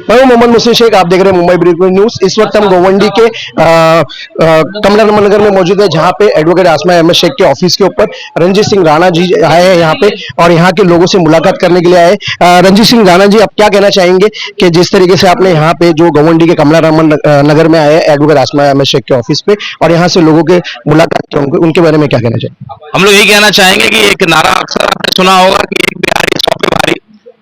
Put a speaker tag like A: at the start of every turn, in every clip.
A: मैं हूं मोहम्मद मुस्लिम शेख, आप देख रहे हैं मुंबई ब्रीफ न्यूज। इस वक्त हम गोवंडी के कमला नगर में मौजूद है, जहां पे एडवोकेट आसमा अहमद शेख के ऑफिस के ऊपर रंजीत सिंह राणा जी आए हैं यहाँ पे और यहाँ के लोगों से मुलाकात करने के लिए आए। रंजीत सिंह राणा जी, आप क्या कहना चाहेंगे कि जिस तरीके से आपने यहाँ पे जो गोवंडी के कमला नगर में आए एडवोकेट आसमा अहमद शेख के ऑफिस पे और यहाँ से लोगों के मुलाकात की, उनके बारे में क्या कहना चाहिए?
B: हम लोग यही कहना चाहेंगे कि एक नारा अक्सर आपने सुना होगा कि एक बिहारी 100 पे भारी,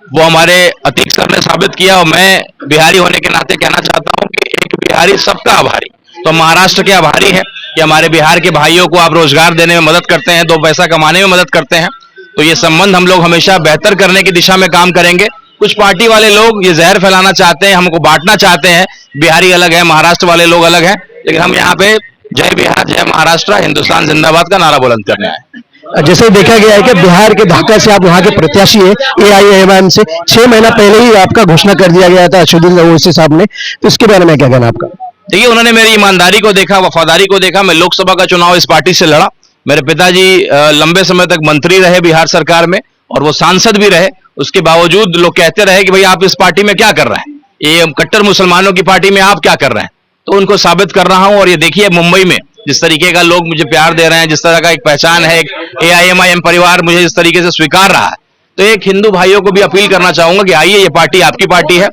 B: वो हमारे अतीक सर ने साबित किया और मैं बिहारी होने के नाते कहना चाहता हूं कि एक बिहारी सबका आभारी। तो महाराष्ट्र के आभारी हैं कि हमारे बिहार के भाइयों को आप रोजगार देने में मदद करते हैं, 2 पैसा कमाने में मदद करते हैं। तो ये संबंध हम लोग हमेशा बेहतर करने की दिशा में काम करेंगे। कुछ पार्टी वाले लोग ये जहर फैलाना चाहते हैं, हमको बांटना चाहते हैं, बिहारी अलग है, महाराष्ट्र वाले लोग अलग हैं, लेकिन हम यहाँ पे जय बिहार जय महाराष्ट्र हिंदुस्तान जिंदाबाद का नारा बुलंद करने आए।
A: जैसे देखा गया है कि बिहार के ढाका से आप वहां के प्रत्याशी है, AIMIM से 6 महीना पहले ही आपका घोषणा कर दिया गया था असदुद्दीन ओवैसी साहब ने, तो इसके बारे में क्या कहना आपका?
B: देखिए, उन्होंने मेरी ईमानदारी को देखा, वफादारी को देखा। मैं लोकसभा का चुनाव इस पार्टी से लड़ा। मेरे पिताजी लंबे समय तक मंत्री रहे बिहार सरकार में और वो सांसद भी रहे। उसके बावजूद लोग कहते रहे कि भाई आप इस पार्टी में क्या कर रहे हैं, ये कट्टर मुसलमानों की पार्टी में आप क्या कर रहे हैं। तो उनको साबित कर रहा हूं और ये देखिए मुंबई में जिस तरीके का लोग मुझे प्यार दे रहे हैं, जिस तरह का एक पहचान है, एक AIMIM परिवार मुझे जिस तरीके से स्वीकार रहा है, तो एक हिंदू भाइयों को भी अपील करना चाहूंगा कि आइए, ये पार्टी आपकी पार्टी है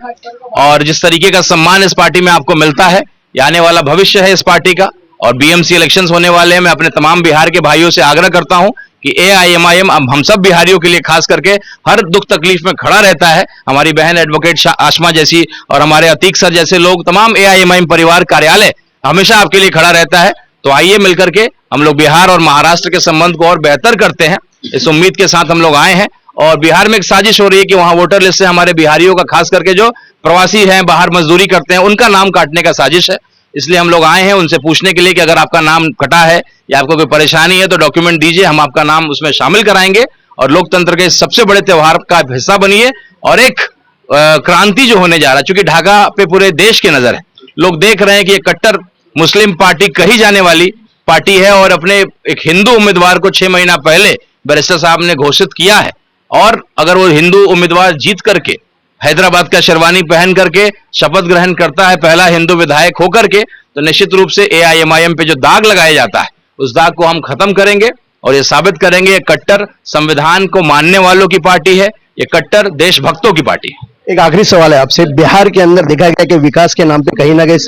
B: और जिस तरीके का सम्मान इस पार्टी में आपको मिलता है, ये आने वाला भविष्य है इस पार्टी का और BMC इलेक्शंस होने वाले हैं। मैं अपने तमाम बिहार के भाइयों से आग्रह करता हूं कि AIMIM हम सब बिहारियों के लिए खास करके हर दुख तकलीफ में खड़ा रहता है। हमारी बहन एडवोकेट आसमा जैसी और हमारे अतीक सर जैसे लोग, तमाम AIMIM परिवार कार्यालय हमेशा आपके लिए खड़ा रहता है। तो आइए मिलकर के हम लोग बिहार और महाराष्ट्र के संबंध को और बेहतर करते हैं, इस उम्मीद के साथ हम लोग आए हैं। और बिहार में एक साजिश हो रही है कि वहां वोटर लिस्ट से हमारे बिहारियों का, खास करके जो प्रवासी हैं, बाहर मजदूरी करते हैं, उनका नाम काटने का साजिश है। इसलिए हम लोग आए हैं उनसे पूछने के लिए कि अगर आपका नाम कटा है या आपको कोई परेशानी है तो डॉक्यूमेंट दीजिए, हम आपका नाम उसमें शामिल कराएंगे और लोकतंत्र के सबसे बड़े त्योहार का हिस्सा बनिए। और एक क्रांति जो होने जा रहा है, चूंकि ढाका पे पूरे देश की नजर है, लोग देख रहे हैं कि ये कट्टर मुस्लिम पार्टी कही जाने वाली पार्टी है और अपने एक हिंदू उम्मीदवार को 6 महीना पहले बैरिस्टर साहब ने घोषित किया है। और अगर वो हिंदू उम्मीदवार जीत करके हैदराबाद का शेरवानी पहन करके शपथ ग्रहण करता है, पहला हिंदू विधायक होकर के, तो निश्चित रूप से AIMIM पे जो दाग लगाया जाता है उस दाग को हम खत्म करेंगे और ये साबित करेंगे ये कट्टर संविधान को मानने वालों की पार्टी है, ये कट्टर देशभक्तों की पार्टी है।
A: एक आखिरी सवाल है आपसे, बिहार के अंदर देखा गया कि विकास के नाम पे कहीं ना कहीं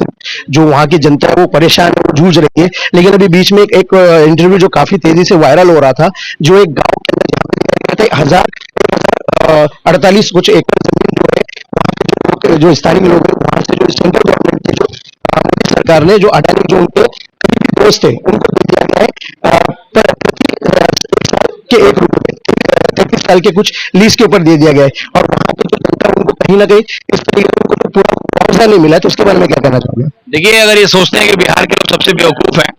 A: जो वहां की जनता है वो परेशान है, जूझ रही है, लेकिन अभी बीच में एक इंटरव्यू जो काफी तेजी से वायरल हो रहा था, जो एक गांव के अंदर 1048 कुछ एकड़ जमीन जो है वहां पे जो स्थानीय लोग हैं, वहां से जो सेंट्रल गवर्नमेंट की जो सरकार ने जो अडानी जो उनके दोस्त थे उनको दे दिया गया है के 1 रुपये 33 साल के कुछ लीज के ऊपर दे दिया गया है और वहां पे जो जनता उनको कहीं ना कहीं इस तरीके से उनको पूरा मुआवजा नहीं मिला है, तो उसके बारे में क्या कहना चाहोगे?
B: देखिए, अगर ये सोचते हैं कि बिहार के लोग सबसे बेवकूफ हैं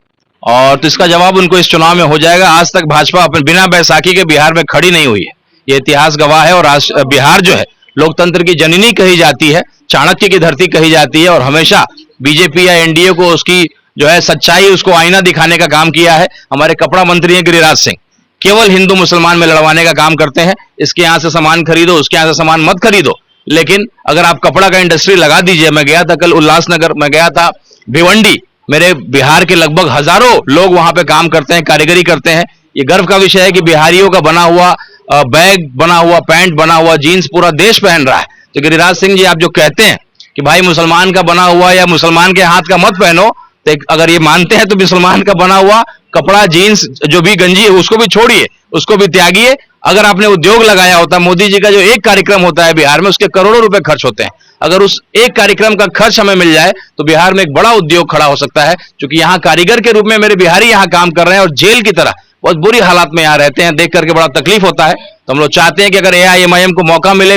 B: और तो इसका जवाब उनको इस चुनाव में हो जाएगा। आज तक भाजपा अपने बिना बैसाखी के बिहार में खड़ी नहीं हुई है, ये इतिहास गवाह है। और बिहार जो है लोकतंत्र की जननी कही जाती है, चाणक्य की धरती कही जाती है और हमेशा बीजेपी या NDA को उसकी जो है सच्चाई, उसको आईना दिखाने का काम किया है। हमारे कपड़ा मंत्री हैं गिरिराज सिंह, केवल हिंदू मुसलमान में लड़वाने का काम करते हैं। इसके यहां से सामान खरीदो, उसके यहां से सामान मत खरीदो, लेकिन अगर आप कपड़ा का इंडस्ट्री लगा दीजिए। मैं गया था कल उल्लासनगर, मैं गया था भिवंडी, मेरे बिहार के लगभग हजारों लोग वहां पे काम करते हैं, कारीगरी करते हैं। ये गर्व का विषय है कि बिहारियों का बना हुआ बैग, बना हुआ पैंट, बना हुआ जीन्स पूरा देश पहन रहा है। तो गिरिराज सिंह जी, आप जो कहते हैं कि भाई मुसलमान का बना हुआ या मुसलमान के हाथ का मत पहनो, तो अगर ये मानते हैं तो मुसलमान का बना हुआ कपड़ा, जीन्स, जो भी गंजी है उसको भी छोड़िए, उसको भी त्यागिए। अगर आपने उद्योग लगाया होता, मोदी जी का जो एक कार्यक्रम होता है बिहार में, उसके करोड़ों रुपए खर्च होते हैं, अगर उस एक कार्यक्रम का खर्च हमें मिल जाए तो बिहार में एक बड़ा उद्योग खड़ा हो सकता है। क्योंकि यहाँ कारीगर के रूप में मेरे बिहारी यहाँ काम कर रहे हैं और जेल की तरह बहुत बुरी हालात में यहाँ रहते हैं, देख करके बड़ा तकलीफ होता है। तो हम लोग चाहते हैं कि अगर AIMIM को मौका मिले,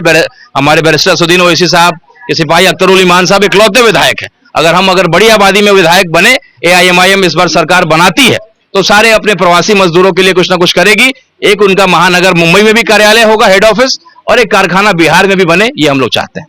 B: हमारे बैरिस्टर असदुद्दीन ओवैसी साहब के सिपाही अख्तरुल ईमान साहब इकलौते विधायक हैं, अगर बड़ी आबादी में विधायक बने, AIMIM इस बार सरकार बनाती है तो सारे अपने प्रवासी मजदूरों के लिए कुछ ना कुछ करेगी। एक उनका महानगर मुंबई में भी कार्यालय होगा, हेड ऑफिस, और एक कारखाना बिहार में भी बने, ये हम लोग चाहते हैं।